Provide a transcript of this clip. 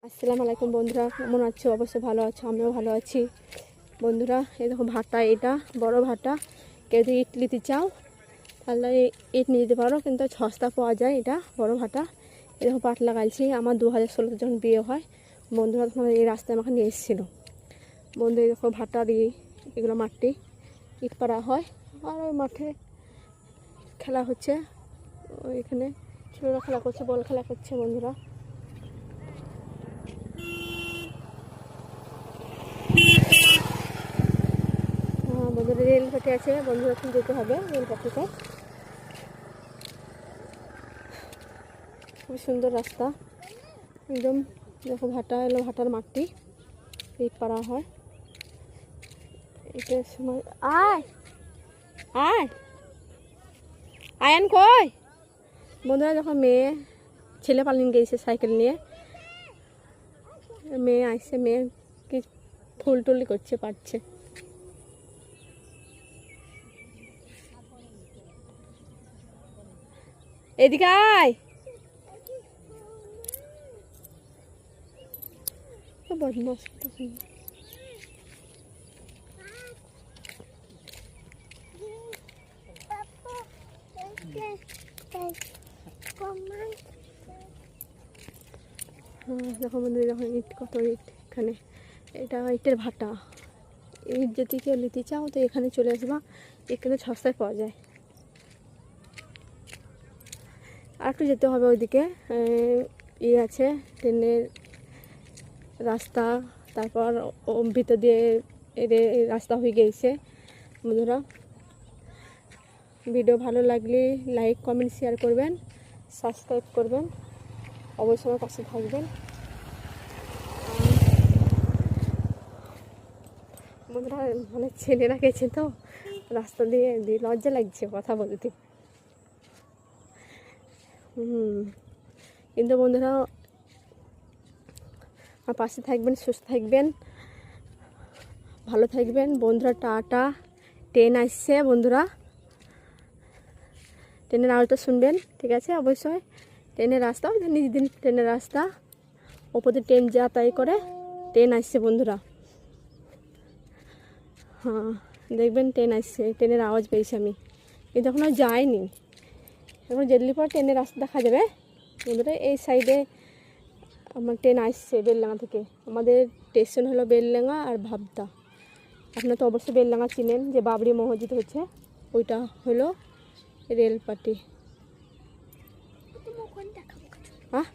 আসসালামু আলাইকুম বন্ধুরা, কেমন আছো? অবশ্যই ভালো আছো, আমিও ভালো আছি বন্ধুরা। এই দেখো ভাটা, এটা বড় ভাটা। কেউ যদি ইট নিতে চাও তাহলে ইট নিয়ে যেতে পারো, কিন্তু সস্তা পাওয়া যায়। এটা বড় ভাটা। এই দেখো পাট লাগাইছি। আমার 2016 যখন বিয়ে হয় বন্ধুরা তখন এই রাস্তায় আমাকে নিয়ে এসেছিলো বন্ধু। এই দেখো ভাটা দিয়ে এগুলো মাটি ইট পাড়া হয়। আর ওই মাঠে খেলা হচ্ছে, ওইখানে ছেলেরা খেলা করছে, বল খেলা করছে বন্ধুরা। বন্ধুরা রেলপাটি আছে বন্ধুরা, এখন যেতে হবে রেলপাটিতে। খুব সুন্দর রাস্তা একদম। দেখো ভাটা এলো, ভাটার মাটি এই পাড়া হয়। এটার সময় আয় আয় আয়ান কই বন্ধুরা। যখন মেয়ে ছেলে পালিয়ে গিয়েছে সাইকেল নিয়ে, মেয়ে আসছে, মেয়ে কি ফুল টুলি করছে, পারছে। এদিকে আয়, বদমাস। দেখো বন্ধুরা, যখন ইট, কত ইট এখানে। এটা ইটের ভাটা। ইট যদি কেউ নিতে চাও তো এখানে চলে আসবা, এখানে সস্তায় পাওয়া যায়। আর একটু যেতে হবে ওইদিকে, আছে ট্রেনের রাস্তা। তারপর ভিতর দিয়ে রাস্তা হয়ে গিয়েছে বন্ধুরা। ভিডিও ভালো লাগলে লাইক কমেন্ট শেয়ার করবেন, সাবস্ক্রাইব করবেন, অবশ্যই আমার পাশে থাকবেন বন্ধুরা। মানে ছেলেরা গেছে তো রাস্তা দিয়ে, লজ্জা লাগছে কথা বলতে। কিন্তু বন্ধুরা আমার পাশে থাকবেন, সুস্থ থাকবেন, ভালো থাকবেন বন্ধুরা। টাটা। ট্রেন আসছে বন্ধুরা, ট্রেনের আওয়াজটা শুনবেন, ঠিক আছে? অবশ্যই ট্রেনের রাস্তা, নিজের দিন ট্রেনের রাস্তা, ওপরে ট্রেন যাতায়াত করে। ট্রেন আসছে বন্ধুরা, হ্যাঁ দেখবেন ট্রেন আসছে। ট্রেনের আওয়াজ পেয়েছি আমি, কিন্তু এখনও যায়নি। এখন যেদিন পর ট্রেনের রাস্তা দেখা যাবে বন্ধুরা। এই সাইডে আমার ট্রেন আসছে বেলডাঙা থেকে। আমাদের স্টেশন হলো বেলডাঙা আর ভাবদা। আপনারা তো অবশ্যই বেলডাঙা চিনেন, যে বাবরি মসজিদ হচ্ছে, ওইটা হলো রেলপাটি। হ্যাঁ